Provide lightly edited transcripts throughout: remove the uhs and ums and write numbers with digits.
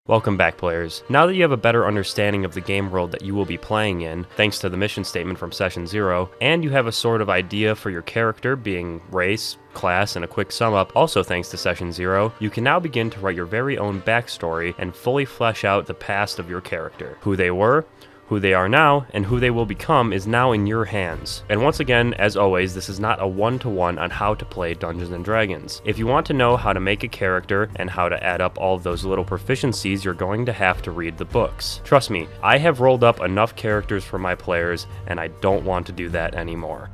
Welcome back, players. Now that you have a better understanding of the game world that you will be playing in, thanks to the mission statement from Session 0, and you have a sort of idea for your character, being race, class, and a quick sum up, also thanks to Session 0, you can now begin to write your very own backstory and fully flesh out the past of your character. Who they were, who they are now, and who they will become is now in your hands. And once again, as always, this is not a one-to-one on how to play Dungeons & Dragons. If you want to know how to make a character and how to add up all of those little proficiencies, you're going to have to read the books. Trust me, I have rolled up enough characters for my players, and I don't want to do that anymore.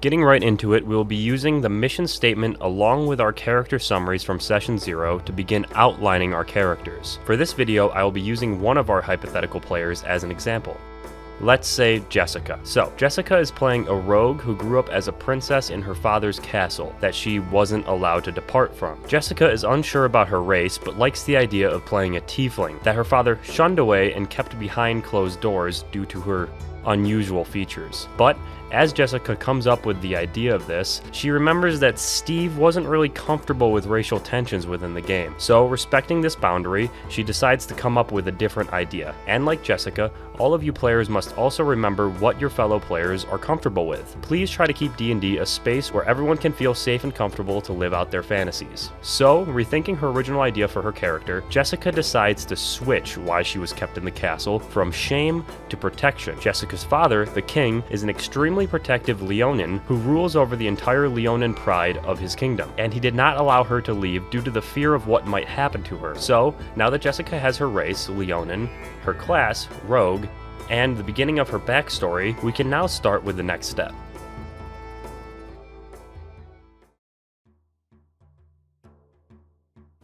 Getting right into it, we'll be using the mission statement along with our character summaries from Session 0 to begin outlining our characters. For this video, I will be using one of our hypothetical players as an example. Let's say Jessica. So, Jessica is playing a rogue who grew up as a princess in her father's castle that she wasn't allowed to depart from. Jessica is unsure about her race, but likes the idea of playing a tiefling that her father shunned away and kept behind closed doors due to her unusual features. But as Jessica comes up with the idea of this, she remembers that Steve wasn't really comfortable with racial tensions within the game. So, respecting this boundary, she decides to come up with a different idea. And like Jessica, all of you players must also remember what your fellow players are comfortable with. Please try to keep D&D a space where everyone can feel safe and comfortable to live out their fantasies. So, rethinking her original idea for her character, Jessica decides to switch why she was kept in the castle from shame to protection. Jessica's father, the king, is an extremely protective Leonin who rules over the entire Leonin pride of his kingdom, and he did not allow her to leave due to the fear of what might happen to her. So, now that Jessica has her race, Leonin, her class, Rogue, and the beginning of her backstory, we can now start with the next step.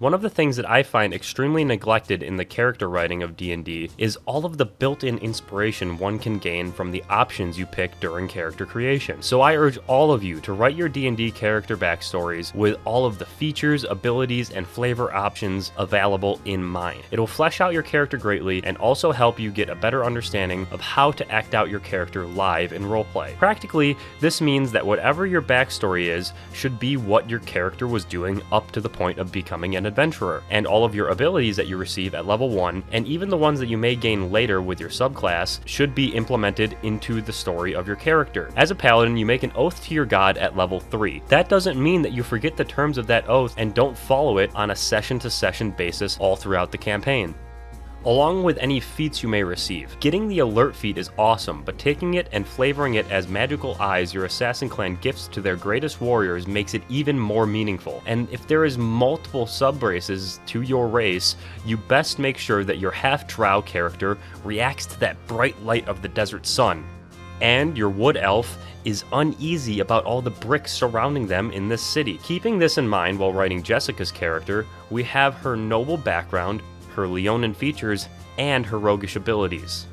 One of the things that I find extremely neglected in the character writing of D&D is all of the built-in inspiration one can gain from the options you pick during character creation. So I urge all of you to write your D&D character backstories with all of the features, abilities, and flavor options available in mind. It'll flesh out your character greatly and also help you get a better understanding of how to act out your character live in roleplay. Practically, this means that whatever your backstory is should be what your character was doing up to the point of becoming an adventurer, and all of your abilities that you receive at level 1, and even the ones that you may gain later with your subclass, should be implemented into the story of your character. As a paladin, you make an oath to your god at level 3. That doesn't mean that you forget the terms of that oath and don't follow it on a session-to-session basis all throughout the campaign. Along with any feats you may receive. Getting the alert feat is awesome, but taking it and flavoring it as magical eyes your assassin clan gifts to their greatest warriors makes it even more meaningful. And if there is multiple sub-races to your race, you best make sure that your half-drow character reacts to that bright light of the desert sun. And your wood elf is uneasy about all the bricks surrounding them in this city. Keeping this in mind while writing Jessica's character, we have her noble background, her Leonin features, and her roguish abilities.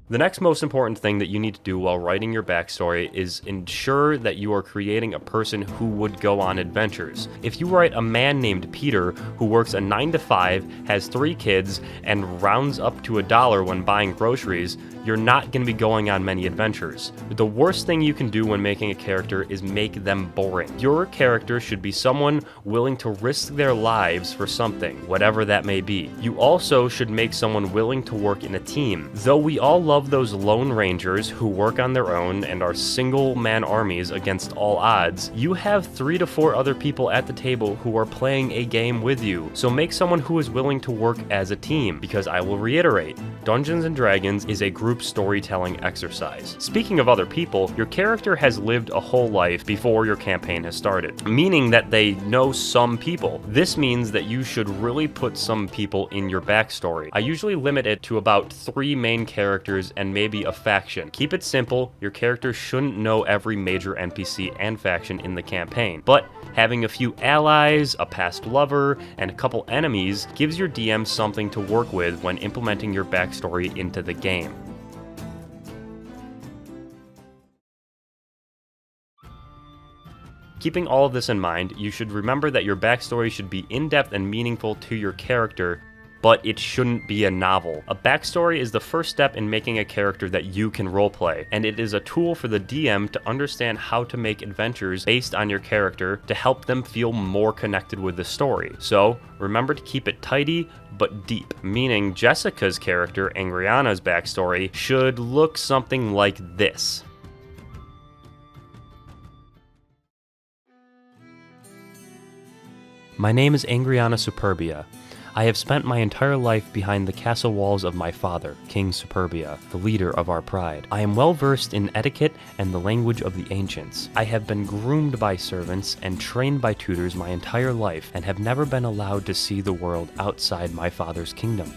The next most important thing that you need to do while writing your backstory is ensure that you are creating a person who would go on adventures. If you write a man named Peter who works a 9-to-5, has 3 kids, and rounds up to $1 when buying groceries, you're not going to be going on many adventures. The worst thing you can do when making a character is make them boring. Your character should be someone willing to risk their lives for something, whatever that may be. You also should make someone willing to work in a team. Though we all love those lone rangers who work on their own and are single-man armies against all odds, you have 3 to 4 other people at the table who are playing a game with you. So make someone who is willing to work as a team, because I will reiterate, Dungeons & Dragons is a group storytelling exercise. Speaking of other people, your character has lived a whole life before your campaign has started, meaning that they know some people. This means that you should really put some people in your backstory. I usually limit it to about 3 main characters and maybe a faction. Keep it simple, your character shouldn't know every major NPC and faction in the campaign, but having a few allies, a past lover, and a couple enemies gives your DM something to work with when implementing your backstory into the game. Keeping all of this in mind, you should remember that your backstory should be in-depth and meaningful to your character, but it shouldn't be a novel. A backstory is the first step in making a character that you can roleplay, and it is a tool for the DM to understand how to make adventures based on your character to help them feel more connected with the story. So remember to keep it tidy but deep, meaning Jessica's character, Angriana's backstory, should look something like this. My name is Angriana Superbia. I have spent my entire life behind the castle walls of my father, King Superbia, the leader of our pride. I am well versed in etiquette and the language of the ancients. I have been groomed by servants and trained by tutors my entire life and have never been allowed to see the world outside my father's kingdom.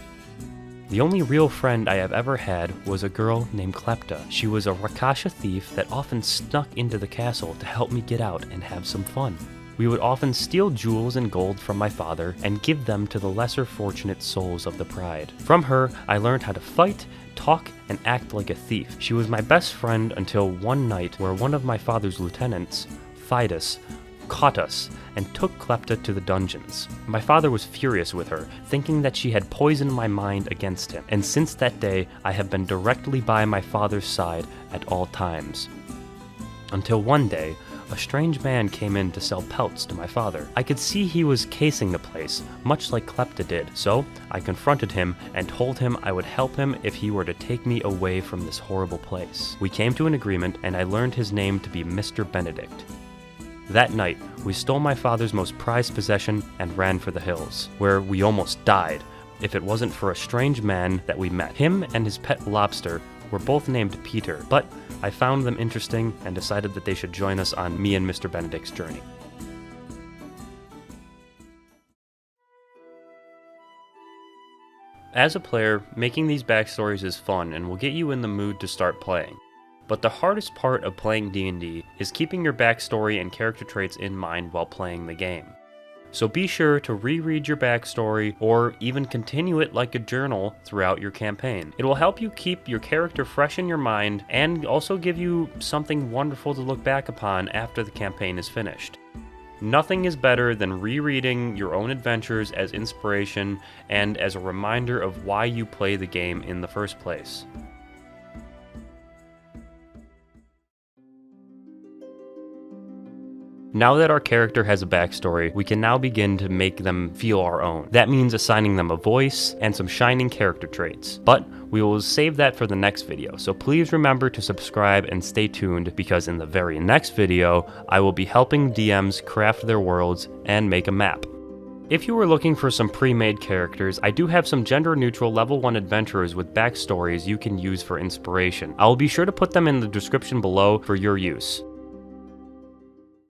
The only real friend I have ever had was a girl named Klepta. She was a Rakasha thief that often snuck into the castle to help me get out and have some fun. We would often steal jewels and gold from my father and give them to the lesser fortunate souls of the pride. From her, I learned how to fight, talk, and act like a thief. She was my best friend until one night where one of my father's lieutenants, Fidus, caught us and took Klepta to the dungeons. My father was furious with her, thinking that she had poisoned my mind against him, and since that day I have been directly by my father's side at all times. Until one day, a strange man came in to sell pelts to my father. I could see he was casing the place, much like Klepta did, so I confronted him and told him I would help him if he were to take me away from this horrible place. We came to an agreement, and I learned his name to be Mr. Benedict. That night, we stole my father's most prized possession and ran for the hills, where we almost died if it wasn't for a strange man that we met. Him and his pet lobster were both named Peter, but I found them interesting and decided that they should join us on me and Mr. Benedict's journey. As a player, making these backstories is fun and will get you in the mood to start playing. But the hardest part of playing D&D is keeping your backstory and character traits in mind while playing the game. So be sure to reread your backstory or even continue it like a journal throughout your campaign. It will help you keep your character fresh in your mind and also give you something wonderful to look back upon after the campaign is finished. Nothing is better than rereading your own adventures as inspiration and as a reminder of why you play the game in the first place. Now that our character has a backstory, we can now begin to make them feel our own. That means assigning them a voice and some shining character traits. But we will save that for the next video, so please remember to subscribe and stay tuned, because in the very next video, I will be helping DMs craft their worlds and make a map. If you were looking for some pre-made characters, I do have some gender-neutral level 1 adventurers with backstories you can use for inspiration. I will be sure to put them in the description below for your use.